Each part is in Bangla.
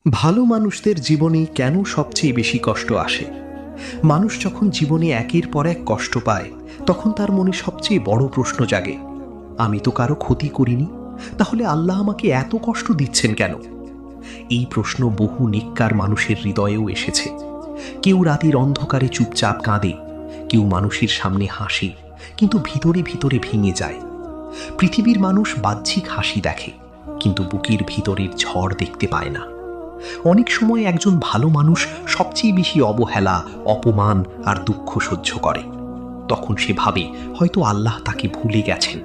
ভালো মানুষদের জীবনে কেন সবচেয়ে বেশি কষ্ট আসে? মানুষ যখন জীবনে একের পর এক কষ্ট পায়, তখন তার মনে সবচেয়ে বড় প্রশ্ন জাগে, আমি তো কারো ক্ষতি করিনি, তাহলে আল্লাহ আমাকে এত কষ্ট দিচ্ছেন কেন? এই প্রশ্ন বহু নেককার মানুষের হৃদয়েও এসেছে। কেউ রাতের অন্ধকারে চুপচাপ কাঁদে, কেউ মানুষের সামনে হাসে, কিন্তু ভিতরে ভিতরে ভেঙে যায়। পৃথিবীর মানুষ বাহ্যিক হাসি দেখে, কিন্তু বুকের ভিতরের ঝড় দেখতে পায় না। অনেক সময় একজন ভালো মানুষ সবচেয়ে বেশি অবহেলা, অপমান আর দুঃখ সহ্য করে। তখন সে ভাবে হয়তো আল্লাহ তাকে ভুলে গেছেন।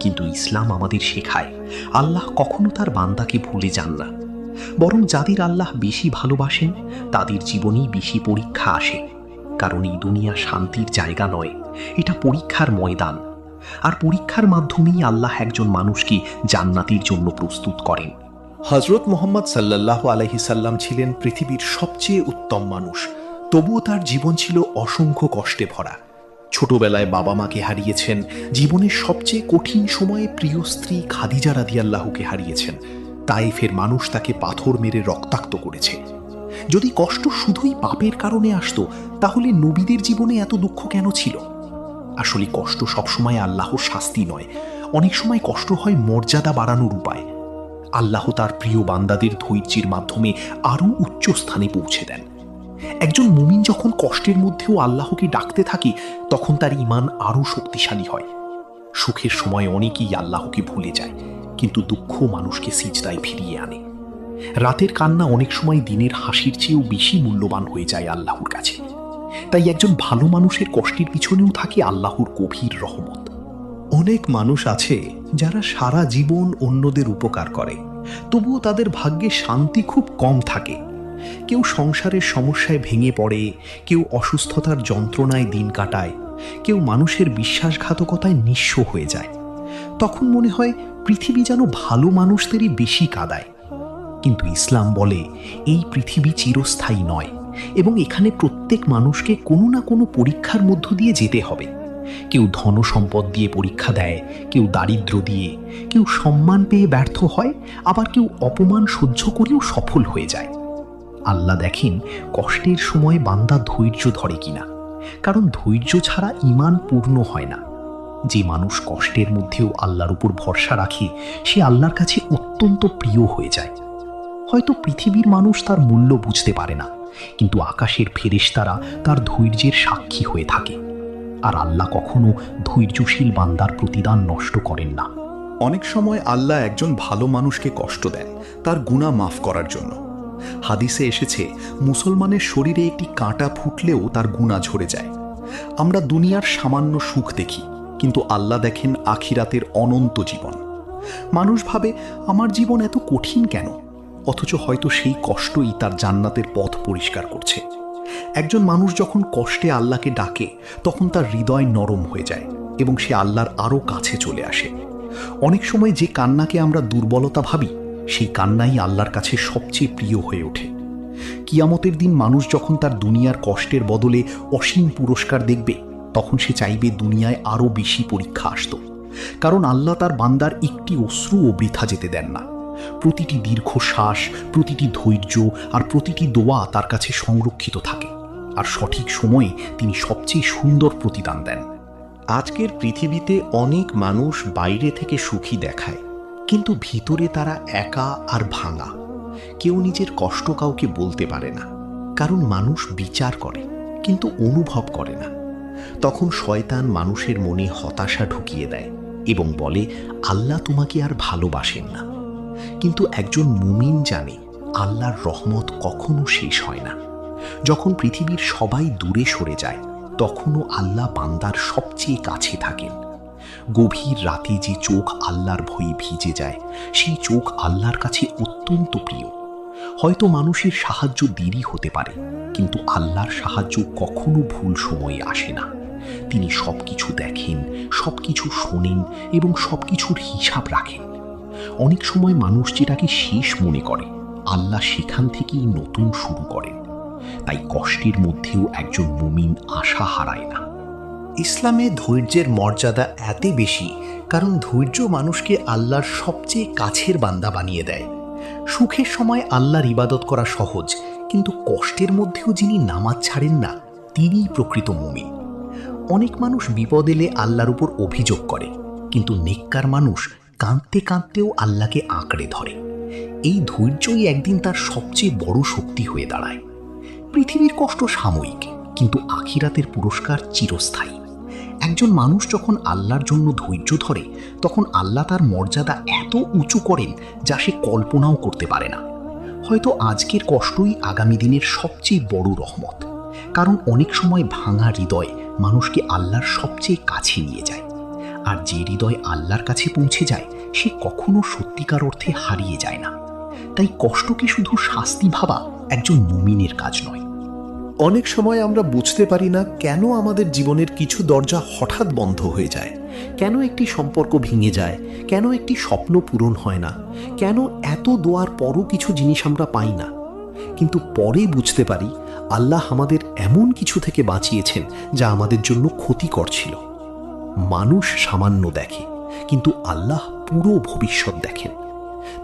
কিন্তু ইসলাম আমাদের শেখায়, আল্লাহ কখনো তার বান্দাকে ভুলে যান না। বরং যাদের আল্লাহ বেশি ভালোবাসেন, তাদের জীবনেই বেশি পরীক্ষা আসে। কারণ এই দুনিয়া শান্তির জায়গা নয়, এটা পরীক্ষার ময়দান। আর পরীক্ষার মাধ্যমেই আল্লাহ একজন মানুষকে জান্নাতের জন্য প্রস্তুত করেন। হজরত মুহাম্মদ সাল্লাল্লাহু আলাইহি সাল্লাম ছিলেন পৃথিবীর সবচেয়ে উত্তম মানুষ, তবুও তার জীবন ছিল অসংখ্য কষ্টে ভরা। ছোটবেলায় বাবা মাকে হারিয়েছেন, জীবনের সবচেয়ে কঠিন সময়ে প্রিয় স্ত্রী খাদিজা রাদিয়াল্লাহুকে হারিয়েছেন। তাইফের মানুষ তাকে পাথর মেরে রক্তাক্ত করেছে। যদি কষ্ট শুধুই পাপের কারণে আসতো, তাহলে নবীদের জীবনে এত দুঃখ কেন ছিল? আসলে কষ্ট সবসময় আল্লাহর শাস্তি নয়, অনেক সময় কষ্ট হয় মর্যাদা বাড়ানোর উপায়। আল্লাহ তার প্রিয় বান্দাদের ধৈর্যের মাধ্যমে আরও উচ্চ স্থানে পৌঁছে দেন। একজন মুমিন যখন কষ্টের মধ্যেও আল্লাহকে ডাকতে থাকে, তখন তার ঈমান আরও শক্তিশালী হয়। সুখের সময় অনেকেই আল্লাহকে ভুলে যায়, কিন্তু দুঃখ মানুষকে সিজদায় ফিরিয়ে আনে। রাতের কান্না অনেক সময় দিনের হাসির চেয়েও বেশি মূল্যবান হয়ে যায় আল্লাহর কাছে। তাই একজন ভালো মানুষের কষ্টের পিছনেও থাকে আল্লাহর গভীর রহমত। অনেক মানুষ আছে যারা সারা জীবন অন্যদের উপকার করে, তবুও তাদের ভাগ্যে শান্তি খুব কম থাকে। কেউ সংসারের সমস্যায় ভেঙে পড়ে, কেউ অসুস্থতার যন্ত্রণায় দিন কাটায়, কেউ মানুষের বিশ্বাসঘাতকতায় নিঃস্ব হয়ে যায়। তখন মনে হয় পৃথিবী যেন ভালো মানুষদেরই বেশি কাঁদায়। কিন্তু ইসলাম বলে এই পৃথিবী চিরস্থায়ী নয়, এবং এখানে প্রত্যেক মানুষকে কোনো না কোনো পরীক্ষার মধ্য দিয়ে যেতে হবে। কেউ ধন সম্পদ দিয়ে পরীক্ষা দেয়, কেউ দারিদ্র্য দিয়ে, কেউ সম্মান পেয়ে ব্যর্থ হয়, আবার কেউ অপমান সহ্য করেও সফল হয়ে যায়। আল্লাহ দেখেন কষ্টের সময় বান্দা ধৈর্য ধরে কিনা, কারণ ধৈর্য ছাড়া ঈমান পূর্ণ হয় না। যে মানুষ কষ্টের মধ্যেও আল্লাহর উপর ভরসা রাখে, সে আল্লাহর কাছে অত্যন্ত প্রিয় হয়ে যায়। হয়তো পৃথিবীর মানুষ তার মূল্য বুঝতে পারে না, কিন্তু আকাশের ফেরেশতারা তার ধৈর্যের সাক্ষী হয়ে থাকে। আর আল্লাহ কখনো ধৈর্যশীল বান্দার প্রতিদান নষ্ট করেন না। অনেক সময় আল্লাহ একজন ভালো মানুষকে কষ্ট দেন তার গুনাহ মাফ করার জন্য। হাদিসে এসেছে, মুসলমানের শরীরে একটি কাঁটা ফুটলেও তার গুনাহ ঝরে যায়। আমরা দুনিয়ার সামান্য সুখ দেখি, কিন্তু আল্লাহ দেখেন আখিরাতের অনন্ত জীবন। মানুষ ভাবে আমার জীবন এত কঠিন কেন, অথচ হয়তো সেই কষ্টই তার জান্নাতের পথ পরিষ্কার করছে। একজন মানুষ যখন কষ্টে আল্লাহকে ডাকে, তখন তার হৃদয় নরম হয়ে যায় এবং সে আল্লাহর আরও কাছে চলে আসে। অনেক সময় যে কান্নাকে আমরা দুর্বলতা ভাবি, সেই কান্নাই আল্লাহর কাছে সবচেয়ে প্রিয় হয়ে ওঠে। কিয়ামতের দিন মানুষ যখন তার দুনিয়ার কষ্টের বদলে অসীম পুরস্কার দেখবে, তখন সে চাইবে দুনিয়ায় আরও বেশি পরীক্ষা আসত। কারণ আল্লাহ তার বান্দার একটি অশ্রুও বৃথা যেতে দেন না। প্রতিটি দীর্ঘশ্বাস, প্রতিটি ধৈর্য আর প্রতিটি দোয়া তার কাছে সংরক্ষিত থাকে, আর সঠিক সময়ে তিনি সবচেয়ে সুন্দর প্রতিদান দেন। আজকের পৃথিবীতে অনেক মানুষ বাইরে থেকে সুখী দেখায়, কিন্তু ভিতরে তারা একা আর ভাঙা। কেউ নিজের কষ্ট কাউকে বলতে পারে না, কারণ মানুষ বিচার করে কিন্তু অনুভব করে না। তখন শয়তান মানুষের মনে হতাশা ঢুকিয়ে দেয় এবং বলে, আল্লাহ তোমাকে আর ভালোবাসেন না। কিন্তু একজন মুমিন জানে আল্লাহর রহমত কখনো শেষ হয় না। যখন পৃথিবীর সবাই দূরে সরে যায়, তখনও আল্লাহ বান্দার সবচেয়ে কাছে থাকেন। গভীর রাতে যে চোখ আল্লাহর ভয়ে ভিজে যায়, সেই চোখ আল্লাহর কাছে অত্যন্ত প্রিয়। হয়তো মানুষের সাহায্য দেরি হতে পারে, কিন্তু আল্লাহর সাহায্য কখনো ভুল সময়ে আসে না। তিনি সবকিছু দেখেন, সবকিছু শোনেন এবং সবকিছুর হিসাব রাখেন। অনেক সময় মানুষ যেটাকে শেষ মনে করে, আল্লাহ সেখান থেকেই নতুন শুরু করেন। তাই কষ্টের মধ্যেও একজন মুমিন আশা হারায় না। ইসলামে ধৈর্যের মর্যাদা এত বেশি, কারণ ধৈর্য মানুষকে আল্লাহর সবচেয়ে কাছের বান্দা বানিয়ে দেয়। সুখের সময় আল্লাহর ইবাদত করা সহজ, কিন্তু কষ্টের মধ্যেও যিনি নামাজ ছাড়েন না তিনিই প্রকৃত মুমিন। অনেক মানুষ বিপদ এলে আল্লাহর উপর অভিযোগ করে, কিন্তু নেককার মানুষ কাঁদতে কাঁদতেও আল্লাহকে আঁকড়ে ধরে। এই ধৈর্যই একদিন তার সবচেয়ে বড় শক্তি হয়ে দাঁড়ায়। পৃথিবীর কষ্ট সাময়িক, কিন্তু আখিরাতের পুরস্কার চিরস্থায়ী। একজন মানুষ যখন আল্লাহর জন্য ধৈর্য ধরে, তখন আল্লাহ তার মর্যাদা এত উঁচু করেন যা সে কল্পনাও করতে পারে না। হয়তো আজকের কষ্টই আগামী দিনের সবচেয়ে বড় রহমত, কারণ অনেক সময় ভাঙা হৃদয় মানুষকে আল্লাহর সবচেয়ে কাছে নিয়ে যায়। আর যে হৃদয় আল্লাহর কাছে পৌঁছে যায় সে কখনো সত্যিকার অর্থে হারিয়ে যায় না। তাই কষ্টকে শুধু শাস্তি ভাবা একজন মুমিনের কাজ নয়। অনেক সময় আমরা বুঝতে পারি না কেন আমাদের জীবনের কিছু দরজা হঠাৎ বন্ধ হয়ে যায়, কেন একটি সম্পর্ক ভেঙে যায়, কেন একটি স্বপ্ন পূরণ হয় না, কেন এত দোয়ার পরও কিছু জিনিস আমরা পাই না। কিন্তু পরে বুঝতে পারি আল্লাহ আমাদের এমন কিছু থেকে বাঁচিয়েছেন যা আমাদের জন্য ক্ষতিকর ছিল। মানুষ সামান্য দেখে, কিন্তু আল্লাহ পুরো ভবিষ্যৎ দেখেন।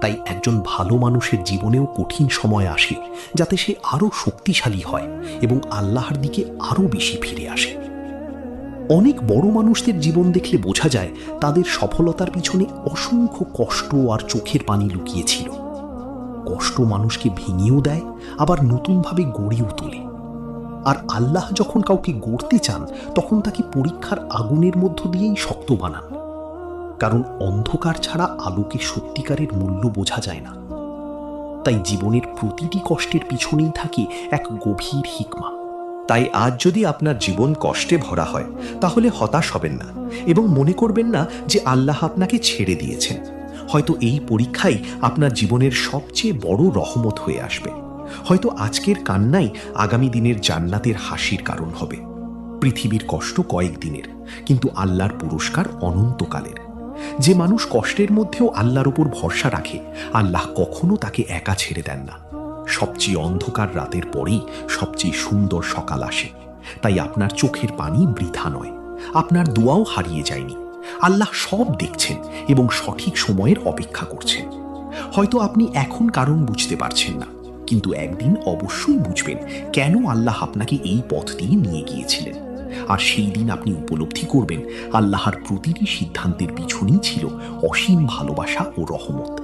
তাই একজন ভালো মানুষের জীবনেও কঠিন সময় আসে, যাতে সে আরও শক্তিশালী হয় এবং আল্লাহর দিকে আরও বেশি ফিরে আসে। অনেক বড় মানুষদের জীবন দেখলে বোঝা যায় তাদের সফলতার পিছনে অসংখ্য কষ্ট আর চোখের পানি লুকিয়েছিল। কষ্ট মানুষকে ভেঙেও দেয়, আবার নতুনভাবে গড়েও তোলে। আর আল্লাহ যখন কাউকে গড়তে চান, তখন তাকে পরীক্ষার আগুনের মধ্য দিয়েই শক্ত বানান। কারণ অন্ধকার ছাড়া আলোকে সত্যিকারের মূল্য বোঝা যায় না। তাই জীবনের প্রতিটি কষ্টের পিছনেই থাকে এক গভীর হিকমা। তাই আজ যদি আপনার জীবন কষ্টে ভরা হয়, তাহলে হতাশ হবেন না এবং মনে করবেন না যে আল্লাহ আপনাকে ছেড়ে দিয়েছেন। হয়তো এই পরীক্ষাই আপনার জীবনের সবচেয়ে বড় রহমত হয়ে আসবে। হয়তো আজকের কান্নাই আগামী দিনের জান্নাতের হাসির কারণ হবে। পৃথিবীর কষ্ট কয়েকদিনের, কিন্তু আল্লাহর পুরস্কার অনন্তকালের। যে মানুষ কষ্টের মধ্যেও আল্লাহর উপর ভরসা রাখে, আল্লাহ কখনো তাকে একা ছেড়ে দেন না। সবচেয়ে অন্ধকার রাতের পরেই সবচেয়ে সুন্দর সকাল আসে। তাই আপনার চোখের পানি বৃথা নয়, আপনার দোয়াও হারিয়ে যায়নি। আল্লাহ সব দেখছেন এবং সঠিক সময়ের অপেক্ষা করছেন। হয়তো আপনি এখন কারণ বুঝতে পারছেন না, কিন্তু একদিন অবশ্যই বুঝবেন কেন আল্লাহ আপনাকে এই পথ দিয়ে নিয়ে গিয়েছিলেন। আর সেই দিন আপনি উপলব্ধি করবেন আল্লাহর প্রতিটি সিদ্ধান্তের পিছনেই ছিল অসীম ভালোবাসা ও রহমত।